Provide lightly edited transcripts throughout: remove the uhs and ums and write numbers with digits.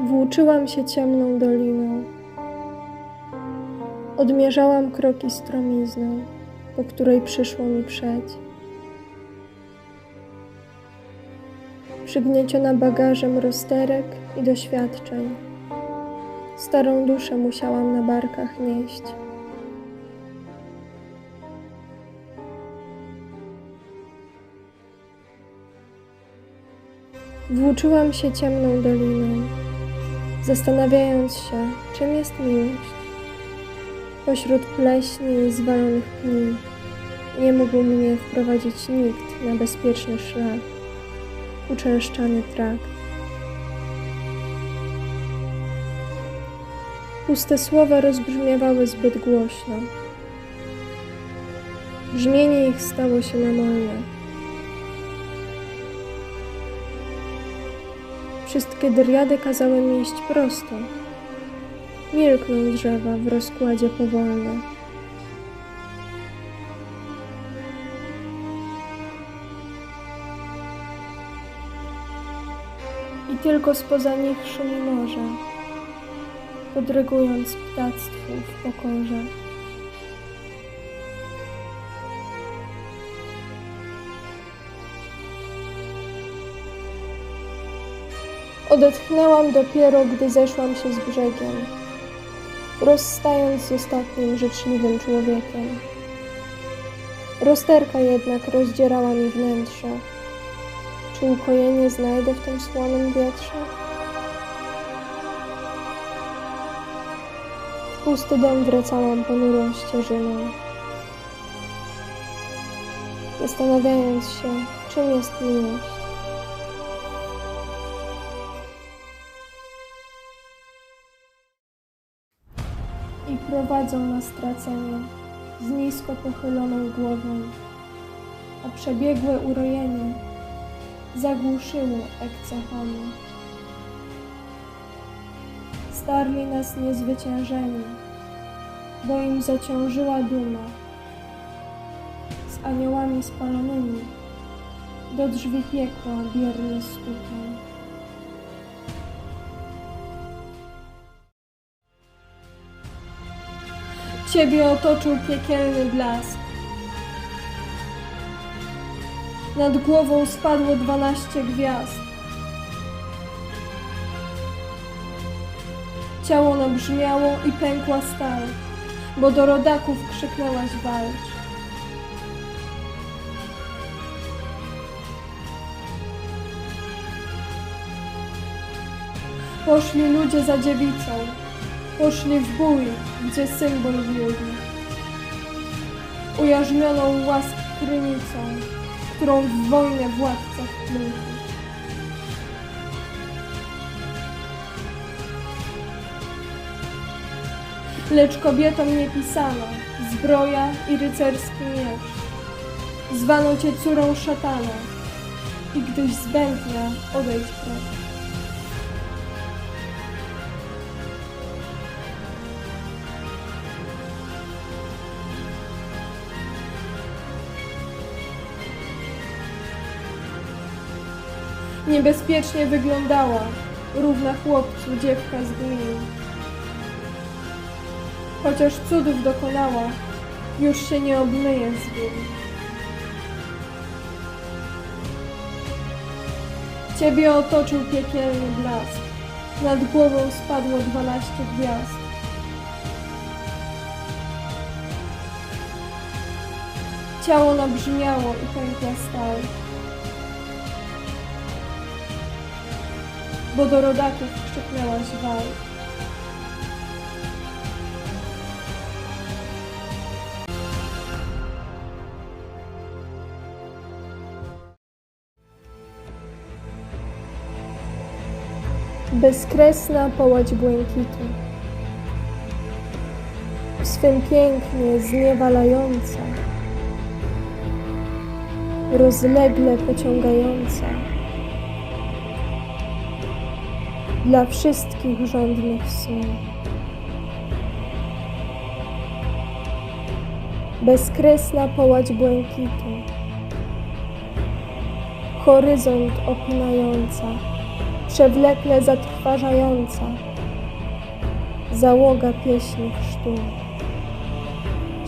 Włóczyłam się ciemną doliną. Odmierzałam kroki stromizną, po której przyszło mi przeć. Przygnieciona bagażem rozterek i doświadczeń, starą duszę musiałam na barkach nieść. Włóczyłam się ciemną doliną, zastanawiając się, czym jest miłość. Pośród pleśni i zwalonych pni nie mógł mnie wprowadzić nikt na bezpieczny szlak, uczęszczany trakt. Puste słowa rozbrzmiewały zbyt głośno. Brzmienie ich stało się namolne. Wszystkie dryady kazały mi iść prosto. Milkną drzewa w rozkładzie powolne. I tylko spoza nich szumi morze, podrygując ptactwu w pokorze. Odetchnęłam dopiero, gdy zeszłam się z brzegiem, rozstając z ostatnim życzliwym człowiekiem. Rozterka jednak rozdzierała mi wnętrze. Czy ukojenie znajdę w tym słonym wietrze? W pusty dom wracałam ponurą ścieżyną, zastanawiając się, czym jest miłość. I prowadzą na stracenie z nisko pochyloną głową, a przebiegłe urojenie zagłuszyło ekcechami. Starli nas niezwyciężeni, bo im zaciążyła duma. Z aniołami spalonymi do drzwi piekła biernie stukał. Ciebie otoczył piekielny blask. Nad głową spadło 12 gwiazd. Ciało nabrzmiało i pękła stal, bo do rodaków krzyknęłaś walcz. Poszli ludzie za dziewicą, poszli w bój, gdzie symbol wiódł, ujarzmioną łask krynicą, którą w wojnę władca wplótł. Lecz kobietom nie pisano zbroja i rycerski miecz. Zwano cię córą szatana i gdyś zbędna, odejdź precz. Niebezpiecznie wyglądała, równa chłopcu dziewka z gminy. Chociaż cudów dokonała, już się nie obmyje z win. Ciebie otoczył piekielny blask, nad głową spadło 12 gwiazd. Ciało nabrzmiało i pękła stal, bo do rodaków krzyknęłaś walcz. Bezkresna połać błękitu, w swym pięknie zniewalająca, rozlegle pociągająca, dla wszystkich żądnych snu. Bezkresna połać błękitu, horyzont opinająca, przewlekle zatrważająca, załoga pieśni chrztu,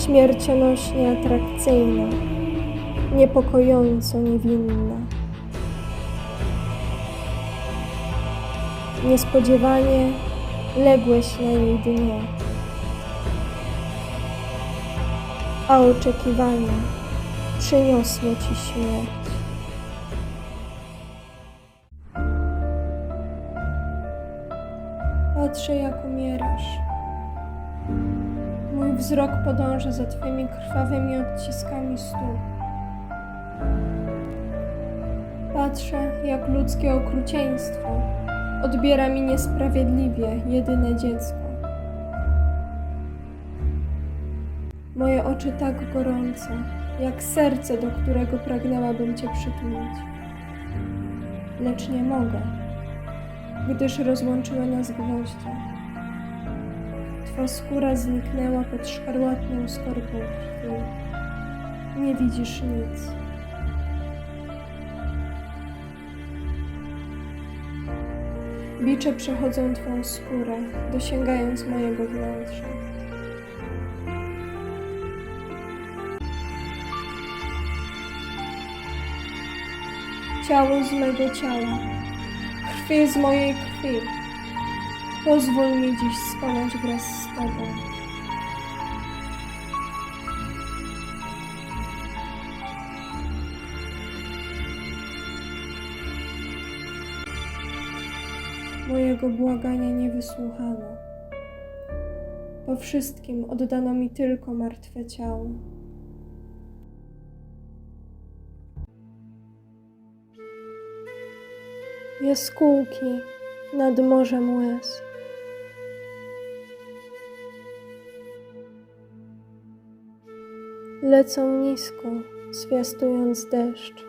śmiercionośnie atrakcyjna, niepokojąco niewinna. Niespodziewanie ległeś na jej dnie, a oczekiwanie przyniosło ci śmierć. Patrzę, jak umierasz. Mój wzrok podąża za twymi krwawymi odciskami stóp. Patrzę, jak ludzkie okrucieństwo odbiera mi niesprawiedliwie jedyne dziecko. Moje oczy tak gorące, jak serce, do którego pragnęłabym cię przytulić. Lecz nie mogę, gdyż rozłączyły nas gwoździe. Twa skóra zniknęła pod szkarłatną skorupą krwi. Nie widzisz nic. Bicze przechodzą twą skórę, dosięgając mojego wnętrza. Ciało z mego ciała, krwi z mojej krwi. Pozwól mi dziś skonać wraz z Tobą. Mojego błagania nie wysłuchano. Po wszystkim oddano mi tylko martwe ciało. Jaskółki nad morzem łez. Lecą nisko, zwiastując deszcz.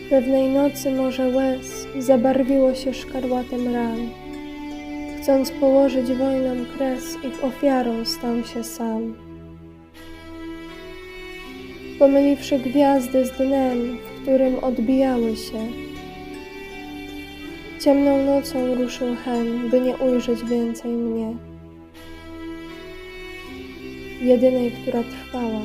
Pewnej nocy morze łez zabarwiło się szkarłatem ran. Chcąc położyć wojnom kres, ich ofiarą stał się sam. Pomyliwszy gwiazdy z dnem, w którym odbijały się, ciemną nocą ruszył hen, by nie ujrzeć więcej mnie, jedynej, która trwała.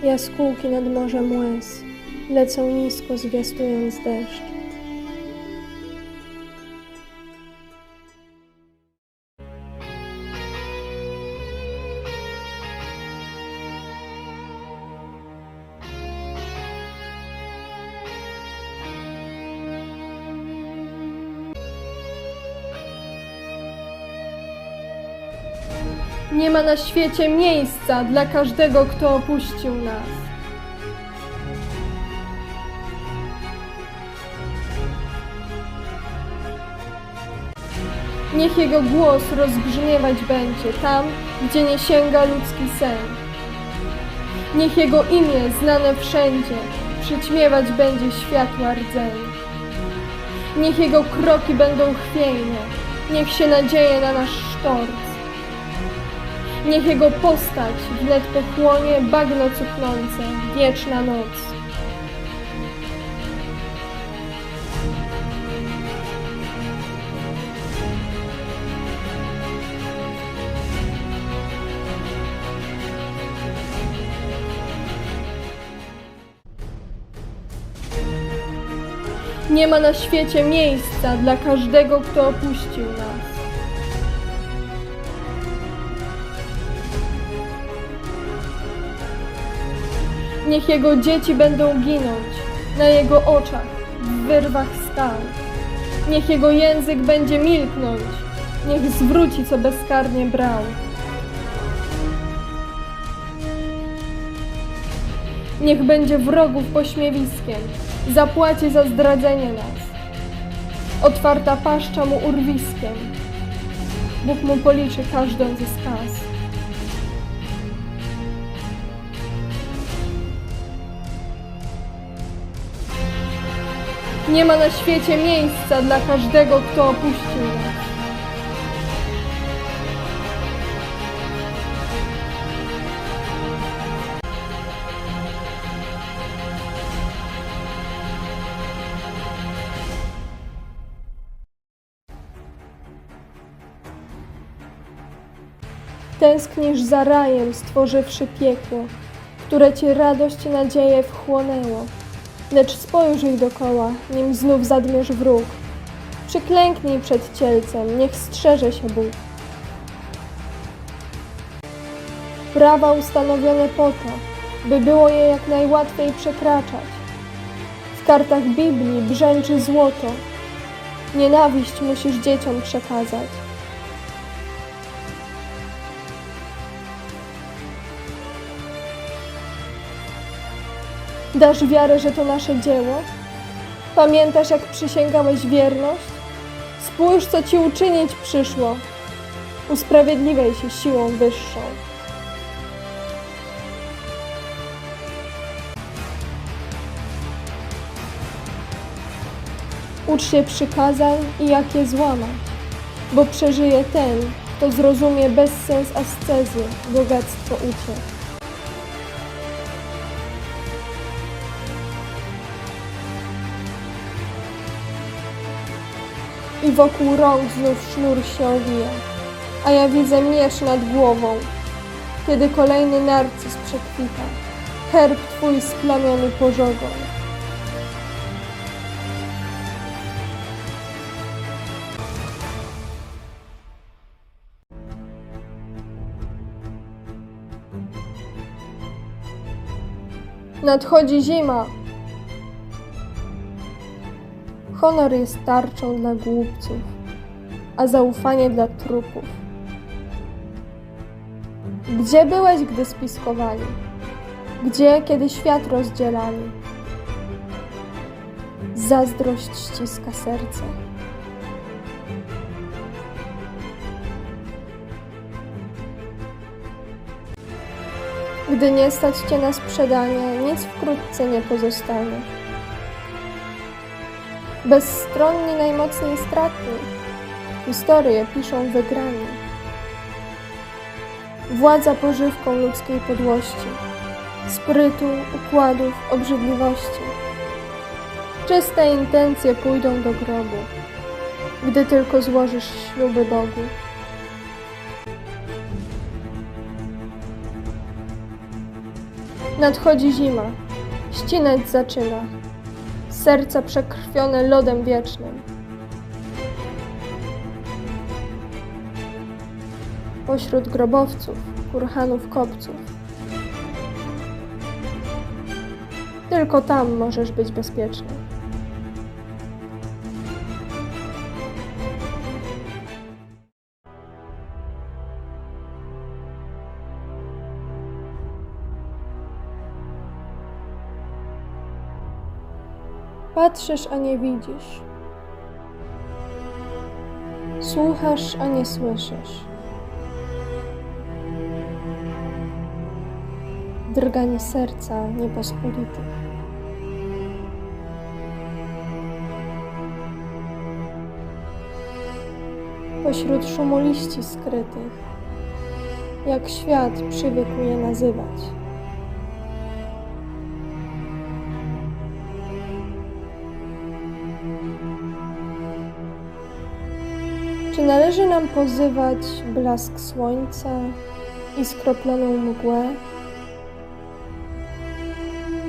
Jaskółki nad morzem łez lecą nisko, zwiastując deszcz. Nie ma na świecie miejsca dla każdego, kto opuścił nas. Niech jego głos rozbrzmiewać będzie tam, gdzie nie sięga ludzki sen. Niech jego imię znane wszędzie przyćmiewać będzie światła rdzeń. Niech jego kroki będą chwiejne, niech się nadzieje na nasz sztorc. Niech jego postać wnet pochłonie bagno cuchnące, wieczna noc. Nie ma na świecie miejsca dla każdego, kto opuścił nas. Niech jego dzieci będą ginąć na jego oczach w wyrwach skał. Niech jego język będzie milknąć, niech zwróci, co bezkarnie brał. Niech będzie wrogów pośmiewiskiem, zapłaci za zdradzenie nas. Otwarta paszcza mu urwiskiem, Bóg mu policzy każdą ze skaz. Nie ma na świecie miejsca dla każdego, kto opuścił nas. Tęsknisz za rajem, stworzywszy piekło, które ci radość i nadzieję wchłonęło. Lecz spojrzyj dokoła, nim znów zadmiesz wróg. Przyklęknij przed cielcem, niech strzeże się Bóg. Prawa ustanowione po to, by było je jak najłatwiej przekraczać. W kartach Biblii brzęczy złoto. Nienawiść musisz dzieciom przekazać. Dasz wiarę, że to nasze dzieło? Pamiętasz, jak przysięgałeś wierność? Spójrz, co ci uczynić przyszło. Usprawiedliwiaj się siłą wyższą. Ucz się przykazań i jak je złamać, bo przeżyje ten, kto zrozumie bezsens ascezy, bogactwo uciech. I wokół rąk znów sznur się owija, a ja widzę miecz nad głową, kiedy kolejny narcyz przekwita, herb twój splamiony pożogą. Nadchodzi zima. Honor jest tarczą dla głupców, a zaufanie dla trupów. Gdzie byłeś, gdy spiskowali? Gdzie, kiedy świat rozdzielali? Zazdrość ściska serce. Gdy nie stać cię na sprzedanie, nic wkrótce nie pozostanie. Bezstronni najmocniej stratni, historię piszą wygrani. Władza pożywką ludzkiej podłości, sprytu, układów, obrzydliwości. Czyste intencje pójdą do grobu, gdy tylko złożysz śluby Bogu. Nadchodzi zima, ścinać zaczyna, serca przekrwione lodem wiecznym. Pośród grobowców, kurhanów kopców. Tylko tam możesz być bezpieczny. Patrzysz, a nie widzisz. Słuchasz, a nie słyszysz. Drganie serca niepospolitych. Pośród szumu liści skrytych, jak świat przywykł je nazywać. Czy należy nam pozywać blask słońca i skroploną mgłę,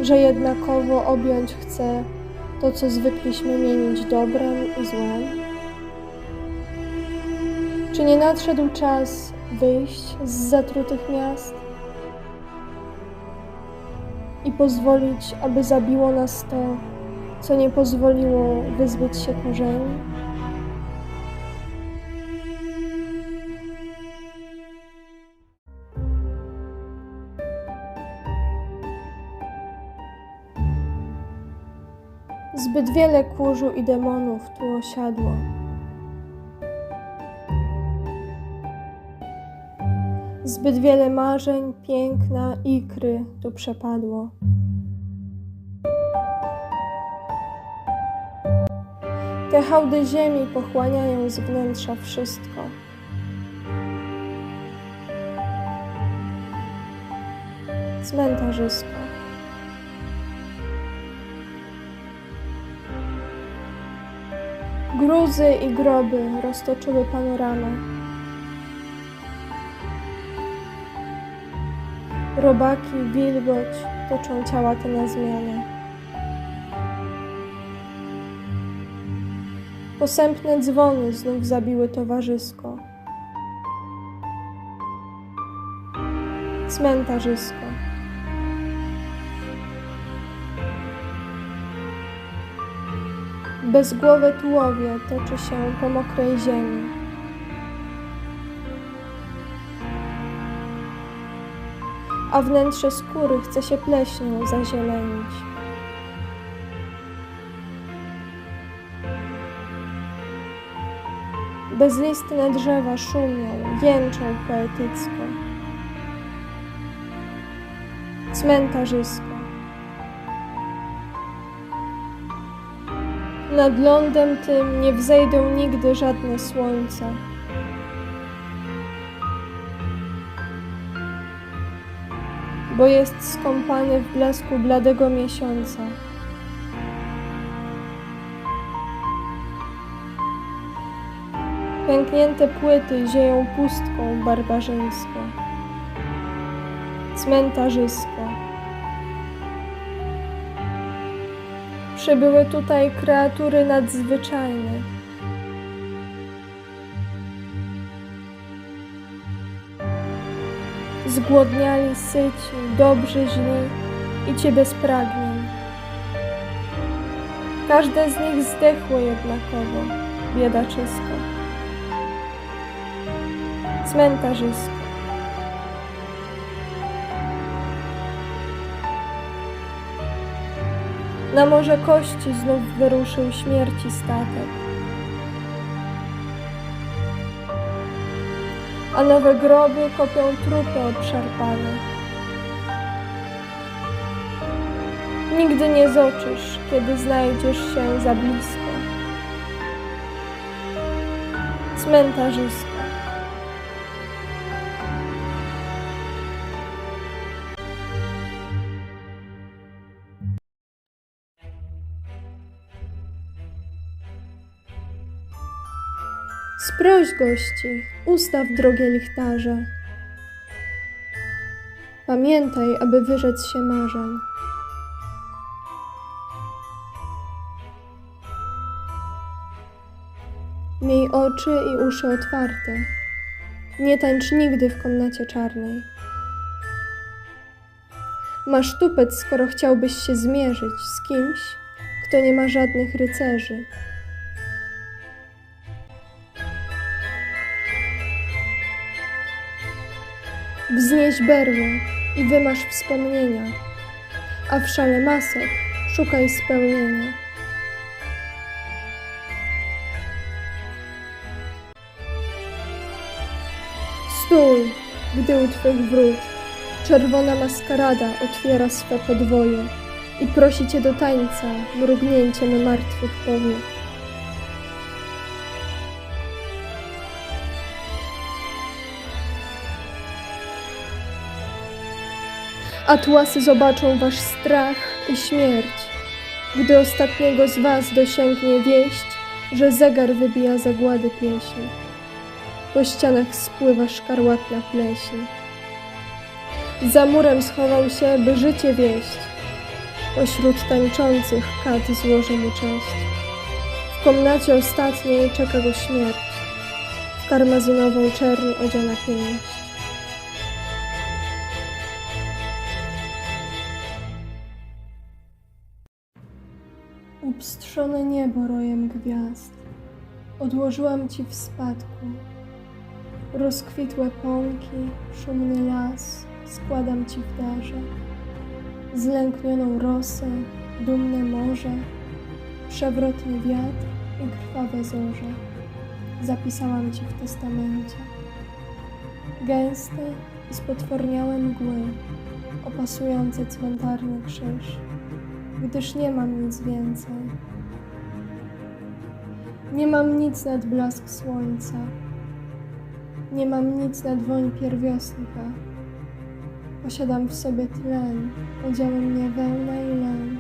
że jednakowo objąć chce to, co zwykliśmy mienić dobrem i złem? Czy nie nadszedł czas wyjść z zatrutych miast i pozwolić, aby zabiło nas to, co nie pozwoliło wyzbyć się korzeni? Zbyt wiele kurzu i demonów tu osiadło. Zbyt wiele marzeń, piękna, ikry tu przepadło. Te hałdy ziemi pochłaniają z wnętrza wszystko. Cmentarzysko. Gruzy i groby roztoczyły panoramę. Robaki, wilgoć toczą ciała te na zmianę. Posępne dzwony znów zabiły towarzysko. Cmentarzysko. Bezgłowe tułowie toczy się po mokrej ziemi. A wnętrze skóry chce się pleśnią zazielenić. Bezlistne drzewa szumią, jęczą poetycko. Cmentarzysko. Nad lądem tym nie wzejdą nigdy żadne słońca. Bo jest skąpany w blasku bladego miesiąca. Pęknięte płyty zieją pustką barbarzyńską. Cmentarzysko. Przybyły tutaj kreatury nadzwyczajne. Zgłodniali, syci, dobrzy, źli i Cię bez pragnień. Każde z nich zdechło jednakowo, biedaczysko. Cmentarzysko. Na morze kości znów wyruszył śmierci statek. A nowe groby kopią trupy obszarpane. Nigdy nie zoczysz, kiedy znajdziesz się za blisko. Cmentarzysko. Sproś gości, ustaw drogie lichtarze. Pamiętaj, aby wyrzec się marzeń. Miej oczy i uszy otwarte. Nie tańcz nigdy w komnacie czarnej. Masz tupet, skoro chciałbyś się zmierzyć z kimś, kto nie ma żadnych rycerzy. Wznieś berło i wymasz wspomnienia, a w szale masek szukaj spełnienia. Stój, gdy u Twych wrót czerwona maskarada otwiera swe podwoje i prosi Cię do tańca mrugnięciem martwych powiek. Atłasy zobaczą Wasz strach i śmierć, gdy ostatniego z Was dosięgnie wieść, że zegar wybija zagłady pieśni. Po ścianach spływa szkarłatna pleśń. Za murem schował się, by życie wieść. Pośród tańczących kat złoży mu cześć. W komnacie ostatniej czeka go śmierć, w karmazynową czerń odziana pięść. Upstrzone niebo rojem gwiazd odłożyłam Ci w spadku. Rozkwitłe pąki, szumny las składam Ci w darze. Zlęknioną rosę, dumne morze, przewrotny wiatr i krwawe zorze zapisałam Ci w testamencie. Gęste i spotworniałe mgły opasujące cmentarny krzyż, gdyż nie mam nic więcej. Nie mam nic nad blask słońca, nie mam nic nad woń pierwiosnka. Posiadam w sobie tlen, odziały mnie wełna i len.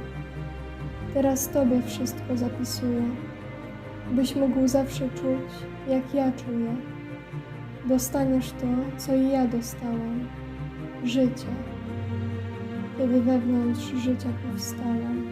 Teraz Tobie wszystko zapisuję, byś mógł zawsze czuć, jak ja czuję. Dostaniesz to, co i ja dostałam, życie, kiedy wewnątrz życia powstałam.